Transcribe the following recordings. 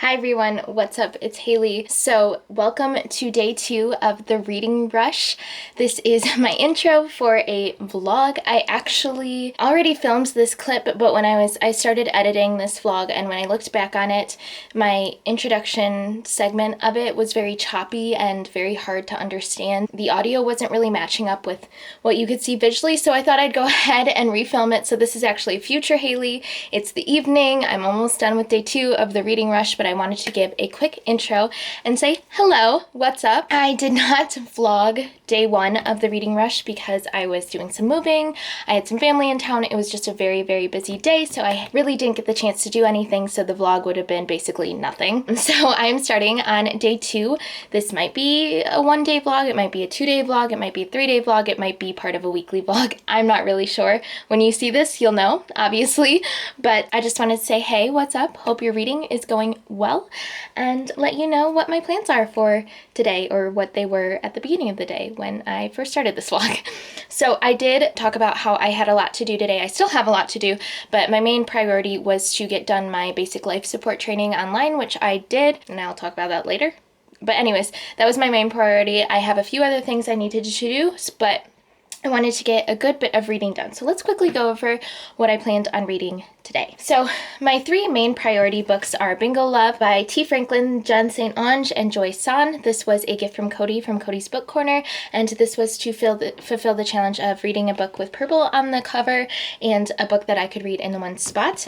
Hi everyone, what's up? It's Haley. So welcome to day 2 of the reading rush. This is my intro for a vlog. I actually already filmed this clip, but when I started editing this vlog, and when I looked back on it, my introduction segment of it was very choppy and very hard to understand. The audio wasn't really matching up with what you could see visually, so I thought I'd go ahead and refilm it. So this is actually future Haley. It's the evening. I'm almost done with day 2 of the reading rush, but I wanted to give a quick intro and say hello, what's up? I did not vlog day 1 of the reading rush because I was doing some moving. I had some family in town. It was just a very, very busy day, so I really didn't get the chance to do anything, so the vlog would have been basically nothing. So I'm starting on day 2. This might be a 1-day vlog, it might be a 2-day vlog, it might be a 3-day vlog, it might be part of a weekly vlog. I'm not really sure. When you see this, you'll know, obviously, but I just wanted to say, hey, what's up? Hope your reading is going well, and let you know what my plans are for today, or what they were at the beginning of the day when I first started this vlog. So I did talk about how I had a lot to do today. I still have a lot to do, but my main priority was to get done my basic life support training online, which I did, and I'll talk about that later. But anyways, that was my main priority. I have a few other things I needed to do, but I wanted to get a good bit of reading done. So let's quickly go over what I planned on reading today. So my 3 main priority books are Bingo Love by T. Franklin, Jen St. Onge, and Joy San. This was a gift from Cody from Cody's Book Corner, and this was to fulfill the challenge of reading a book with purple on the cover and a book that I could read in one spot.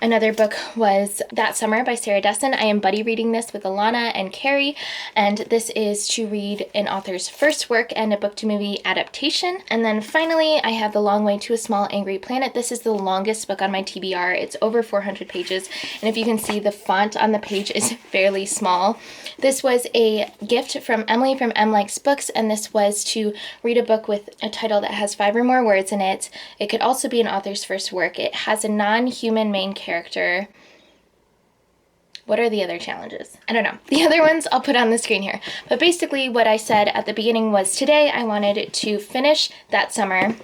Another book was That Summer by Sarah Dessen. I am buddy reading this with Alana and Carrie, and this is to read an author's first work and a book-to-movie adaptation. And then finally, I have The Long Way to a Small Angry Planet. This is the longest book on my TBR. It's over 400 pages, and if you can see, the font on the page is fairly small. This was a gift from Emily from M Likes Books, and this was to read a book with a title that has 5 or more words in it. It could also be an author's first work. It has a non-human main character. What are the other challenges? I don't know. The other ones I'll put on the screen here. But basically what I said at the beginning was today I wanted to finish That Summer,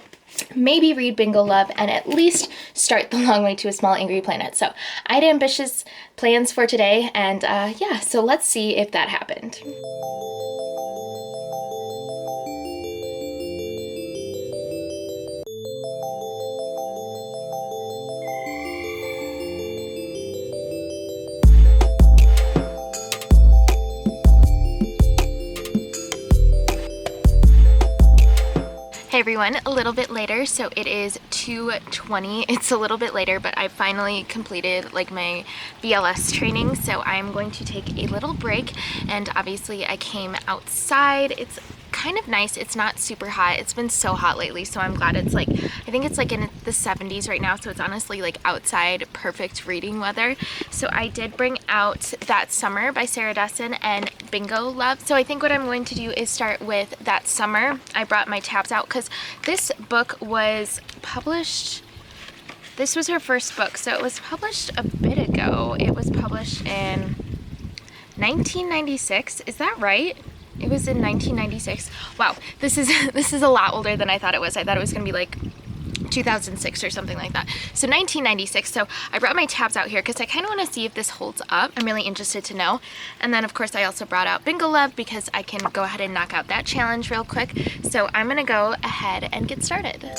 maybe read Bingo Love, and at least start The Long Way to a Small Angry Planet. So I had ambitious plans for today, and yeah, so let's see if that happened. Hey everyone, a little bit later, so it is 2:20. It's a little bit later, but I finally completed like my BLS training, so I'm going to take a little break, and obviously I came outside. It's kind of nice. It's not super hot. It's been so hot lately, so I'm glad it's like, I think it's like in the 70s right now, so it's honestly like outside perfect reading weather. So I did bring out That Summer by Sarah Dessen and Bingo Love. So I think what I'm going to do is start with That Summer. I brought my tabs out because this book was published, this was her first book, so it was published a bit ago. It was published in 1996, is that right? It was in 1996. Wow, this is a lot older than I thought it was. I thought it was gonna be like 2006 or something like that. So 1996. So I brought my tabs out here because I kind of want to see if this holds up. I'm really interested to know. And then of course I also brought out Bingo Love because I can go ahead and knock out that challenge real quick. So I'm gonna go ahead and get started.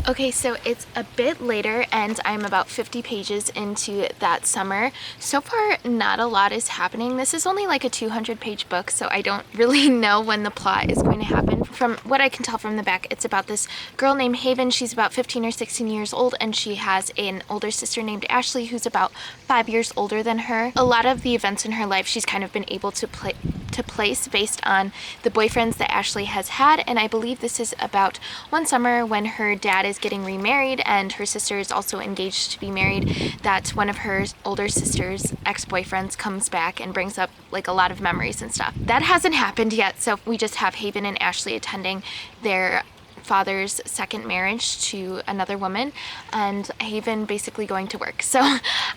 Okay, so it's a bit later and I'm about 50 pages into That Summer. So far, not a lot is happening. This is only like a 200-page book, so I don't really know when the plot is going to happen. From what I can tell from the back, it's about this girl named Haven. She's about 15 or 16 years old, and she has an older sister named Ashley who's about 5 years older than her. A lot of the events in her life she's kind of been able to place based on the boyfriends that Ashley has had, and I believe this is about one summer when her dad is getting remarried and her sister is also engaged to be married, that one of her older sister's ex-boyfriends comes back and brings up like a lot of memories and stuff. That hasn't happened yet, so we just have Haven and Ashley attending their father's second marriage to another woman, and Haven basically going to work. So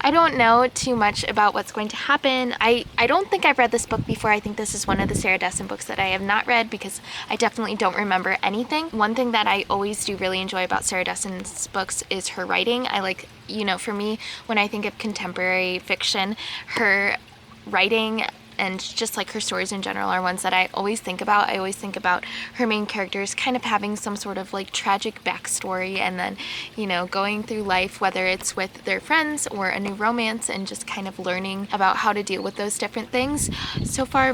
I don't know too much about what's going to happen. I don't think I've read this book before. I think this is one of the Sarah Dessen books that I have not read because I definitely don't remember anything. One thing that I always do really enjoy about Sarah Dessen's books is her writing. I like, you know, for me, when I think of contemporary fiction, her writing and just like her stories in general are ones that I always think about. I always think about her main characters kind of having some sort of like tragic backstory, and then, you know, going through life, whether it's with their friends or a new romance, and just kind of learning about how to deal with those different things. So far,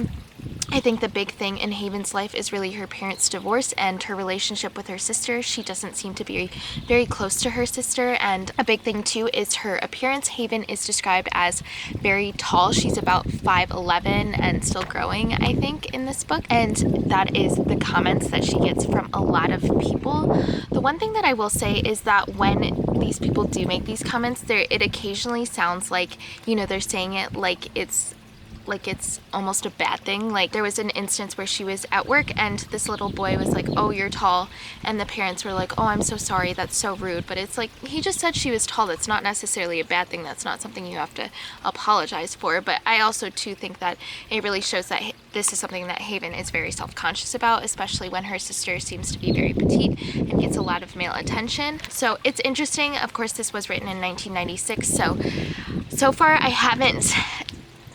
I think the big thing in Haven's life is really her parents' divorce and her relationship with her sister. She doesn't seem to be very close to her sister, and a big thing too is her appearance. Haven is described as very tall. She's about 5'11" and still growing, I think, in this book, and that is the comments that she gets from a lot of people. The one thing that I will say is that when these people do make these comments, it occasionally sounds like, you know, they're saying it like it's almost a bad thing. Like, there was an instance where she was at work and this little boy was like, "Oh, you're tall," and the parents were like, "Oh, I'm so sorry, that's so rude." But it's like, he just said she was tall. That's not necessarily a bad thing. That's not something you have to apologize for. But I also too think that it really shows that this is something that Haven is very self-conscious about, especially when her sister seems to be very petite and gets a lot of male attention. So it's interesting. Of course, this was written in 1996, so far I haven't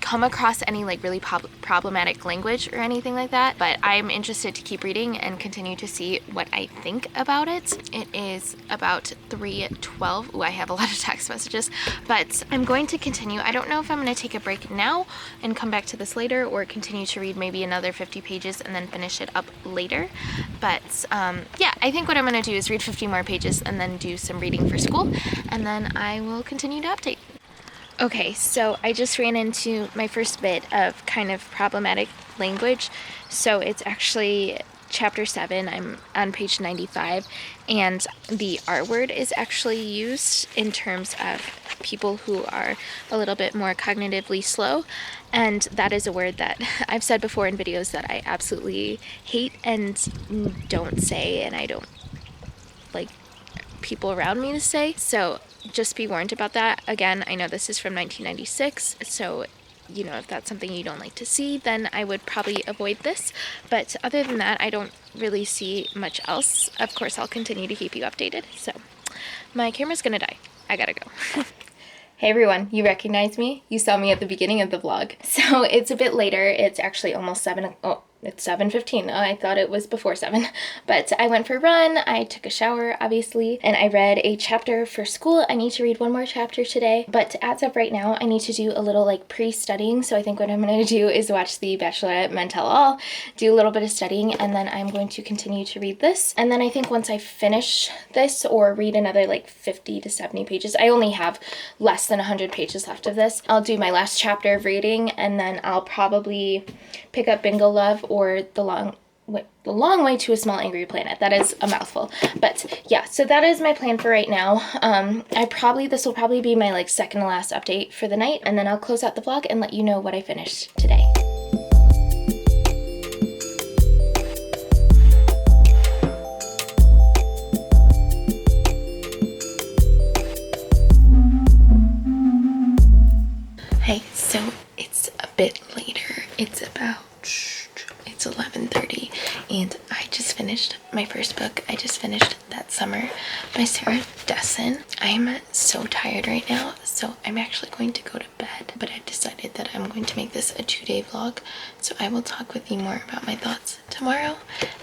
come across any like really problematic language or anything like that, but I'm interested to keep reading and continue to see what I think about it. It is about 3:12. Ooh, I have a lot of text messages, but I'm going to continue. I don't know if I'm going to take a break now and come back to this later, or continue to read maybe another 50 pages and then finish it up later. But yeah, I think what I'm going to do is read 50 more pages and then do some reading for school, and then I will continue to update. Okay, so I just ran into my first bit of kind of problematic language. So it's actually chapter 7. I'm on page 95, and the R word is actually used in terms of people who are a little bit more cognitively slow, and that is a word that I've said before in videos that I absolutely hate and don't say, and I don't like people around me to say. So just be warned about that. Again, I know this is from 1996, so, you know, if that's something you don't like to see, then I would probably avoid this. But other than that, I don't really see much else. Of course, I'll continue to keep you updated. So my camera's gonna die. I gotta go. Hey everyone, you recognize me? You saw me at the beginning of the vlog. So it's a bit later. It's actually almost 7. Oh, it's 7:15. I thought it was before 7. But I went for a run, I took a shower, obviously, and I read a chapter for school. I need to read one more chapter today, but as of right now, I need to do a little like pre-studying. So I think what I'm going to do is watch The Bachelorette Men Tell All, do a little bit of studying, and then I'm going to continue to read this. And then I think once I finish this or read another like 50 to 70 pages, I only have less than 100 pages left of this, I'll do my last chapter of reading, and then I'll probably pick up Bingo Love or The Long Way to a Small Angry Planet. That is a mouthful. But yeah, so that is my plan for right now. This will probably be my like second to last update for the night, and then I'll close out the vlog and let you know what I finished today. Hey, so it's a bit later. It's 11:30, and I just finished my first book. I just finished That Summer by Sarah Dessen. I'm so tired right now, so I'm actually going to go to bed, but I've decided that I'm going to make this a 2-day vlog, so I will talk with you more about my thoughts tomorrow,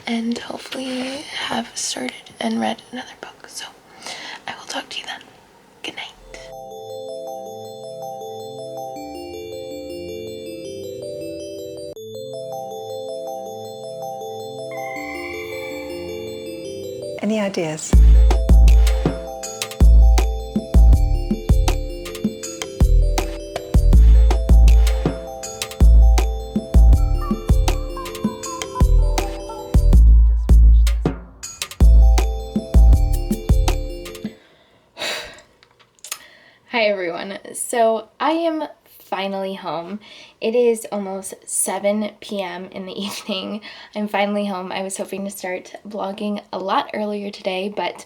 and hopefully have started and read another book. So I will talk to you then. Good night. Any ideas? Hi everyone. So I am finally home. It is almost 7 p.m. in the evening. I'm finally home. I was hoping to start vlogging a lot earlier today, but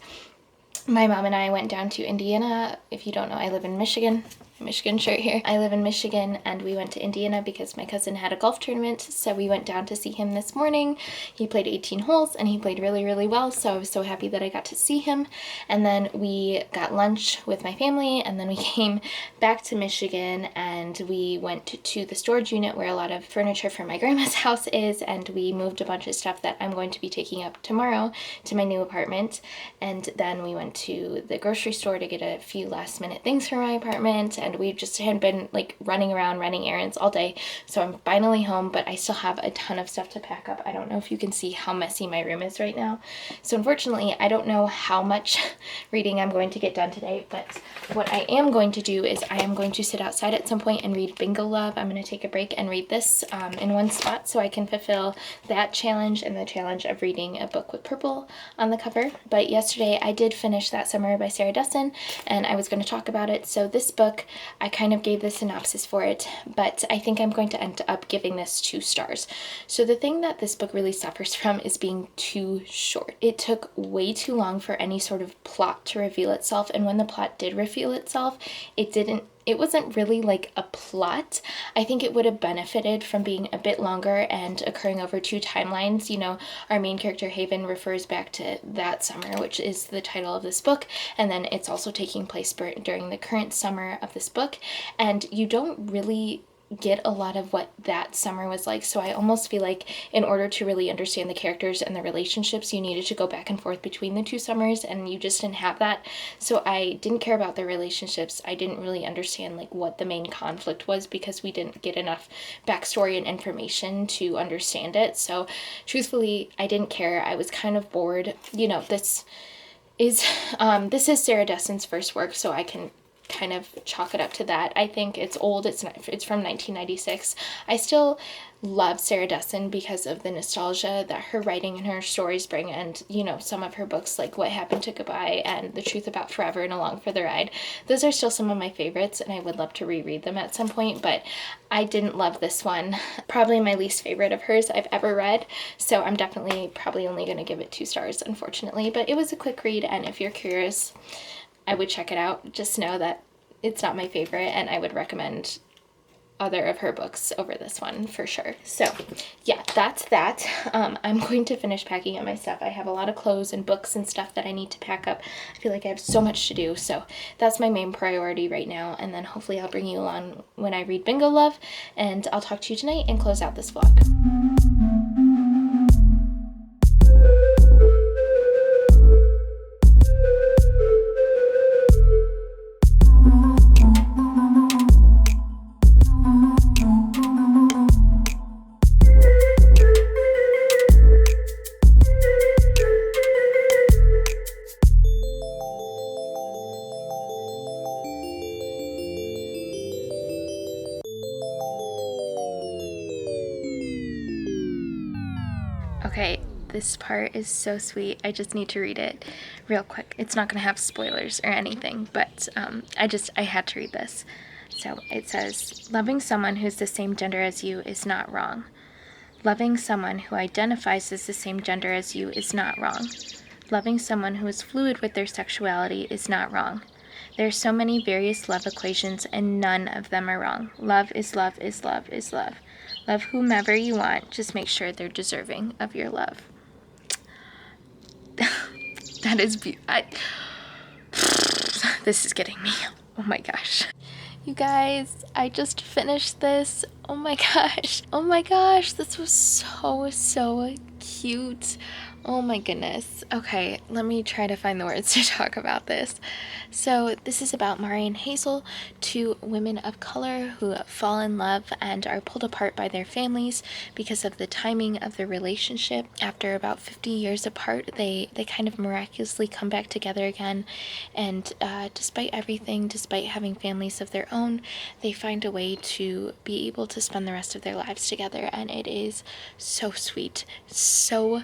my mom and I went down to Indiana. If you don't know, I live in Michigan. Michigan shirt here. I live in Michigan, and we went to Indiana because my cousin had a golf tournament, so we went down to see him this morning. He played 18 holes and he played really, really well, so I was so happy that I got to see him. And then we got lunch with my family, and then we came back to Michigan and we went to the storage unit where a lot of furniture for my grandma's house is, and we moved a bunch of stuff that I'm going to be taking up tomorrow to my new apartment. And then we went to the grocery store to get a few last minute things for my apartment, and we just had been like running around running errands all day. So I'm finally home, but I still have a ton of stuff to pack up. I don't know if you can see how messy my room is right now. So unfortunately, I don't know how much reading I'm going to get done today, but what I am going to do is I am going to sit outside at some point and read Bingo Love. I'm going to take a break and read this in one spot so I can fulfill that challenge and the challenge of reading a book with purple on the cover. But yesterday I did finish That Summer by Sarah Dessen, and I was going to talk about it. So this book, I kind of gave the synopsis for it, but I think I'm going to end up giving this 2 stars. So the thing that this book really suffers from is being too short. It took way too long for any sort of plot to reveal itself, and when the plot did reveal itself, it wasn't really like a plot. I think it would have benefited from being a bit longer and occurring over 2 timelines. You know, our main character Haven refers back to That Summer, which is the title of this book, and then it's also taking place during the current summer of this book, and you don't really get a lot of what that summer was like. So I almost feel like in order to really understand the characters and the relationships, you needed to go back and forth between the 2 summers, and you just didn't have that. So I didn't care about their relationships. I didn't really understand like what the main conflict was because we didn't get enough backstory and information to understand it. So truthfully, I didn't care. I was kind of bored. You know, this is Sarah Dessen's first work, so I can kind of chalk it up to that. I think it's old. It's from 1996. I still love Sarah Dessen because of the nostalgia that her writing and her stories bring, and you know, some of her books like What Happened to Goodbye and The Truth About Forever and Along for the Ride. Those are still some of my favorites, and I would love to reread them at some point, but I didn't love this one. Probably my least favorite of hers I've ever read, so I'm definitely probably only going to give it 2 stars, unfortunately. But it was a quick read, and if you're curious, I would check it out. Just know that it's not my favorite, and I would recommend other of her books over this one for sure. So yeah, that's that. I'm going to finish packing up my stuff. I have a lot of clothes and books and stuff that I need to pack up. I feel like I have so much to do, so that's my main priority right now, and then hopefully I'll bring you along when I read Bingo Love, and I'll talk to you tonight and close out this vlog. Okay, this part is so sweet. I just need to read it real quick. It's not gonna have spoilers or anything, but I had to read this. So it says, loving someone who's the same gender as you is not wrong. Loving someone who identifies as the same gender as you is not wrong. Loving someone who is fluid with their sexuality is not wrong. There are so many various love equations, and none of them are wrong. Love is love is love is love. Love whomever you want, just make sure they're deserving of your love. That is beautiful. This is getting me. Oh my gosh. You guys, I just finished this. Oh my gosh. Oh my gosh, this was so cute. Oh my goodness. Okay, let me try to find the words to talk about this. So this is about Mari and Hazel, 2 women of color who fall in love and are pulled apart by their families because of the timing of their relationship. After about 50 years apart, they kind of miraculously come back together again, and despite everything, despite having families of their own, they find a way to be able to spend the rest of their lives together, and it is so sweet. So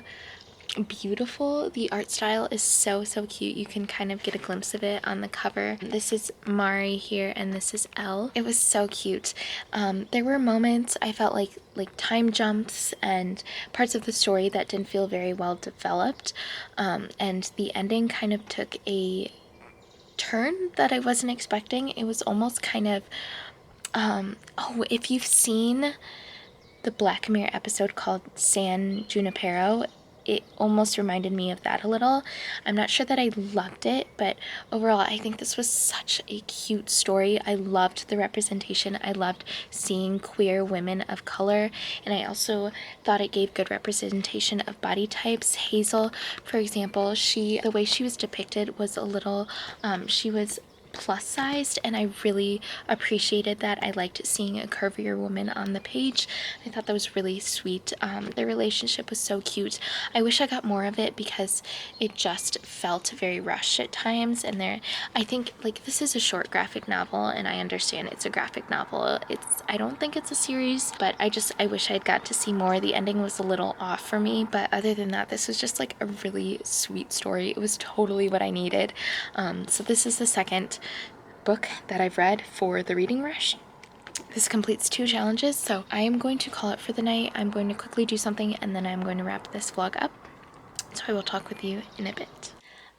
beautiful. The art style is so cute. You can kind of get a glimpse of it on the cover. This is Mari here and this is Elle. It was so cute. There were moments I felt like time jumps and parts of the story that didn't feel very well developed, and the ending kind of took a turn that I wasn't expecting. It was almost kind of if you've seen the Black Mirror episode called San Junipero, it almost reminded me of that a little. I'm not sure that I loved it, but overall I think this was such a cute story. I loved the representation. I loved seeing queer women of color, and I also thought it gave good representation of body types. Hazel, for example, the way she was depicted was a little, she was plus sized, and I really appreciated that. I liked seeing a curvier woman on the page. I thought that was really sweet. Their relationship was so cute. I wish I got more of it because it just felt very rushed at times, and I think this is a short graphic novel, and I understand it's a graphic novel. I don't think it's a series, but I wish I'd got to see more. The ending was a little off for me, but other than that, this was just a really sweet story. It was totally what I needed. So this is the second book that I've read for the reading rush. This completes 2 challenges, so I am going to call it for the night. I'm going to quickly do something and then I'm going to wrap this vlog up. So I will talk with you in a bit.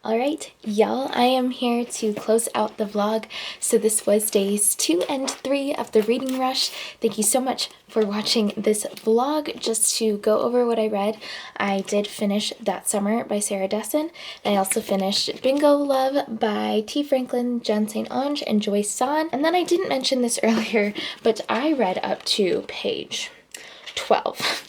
Alright, y'all, I am here to close out the vlog. So this was days 2 and 3 of the reading rush. Thank you so much for watching this vlog. Just to go over what I read, I did finish That Summer by Sarah Dessen. I also finished Bingo Love by T. Franklin, Jen St. Onge, and Joyce San. And then I didn't mention this earlier, but I read up to page 12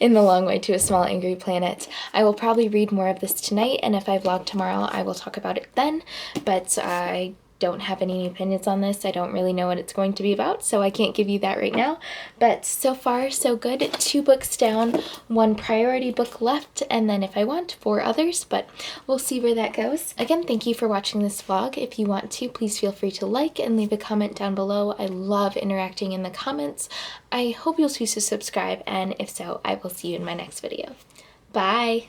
in The Long Way to a Small Angry Planet. I will probably read more of this tonight, and if I vlog tomorrow, I will talk about it then, but I don't have any opinions on this. I don't really know what it's going to be about, so I can't give you that right now. But so far, so good. 2 books down, 1 priority book left, and then if I want, 4 others, but we'll see where that goes. Again, thank you for watching this vlog. If you want to, please feel free to like and leave a comment down below. I love interacting in the comments. I hope you'll choose to subscribe, and if so, I will see you in my next video. Bye!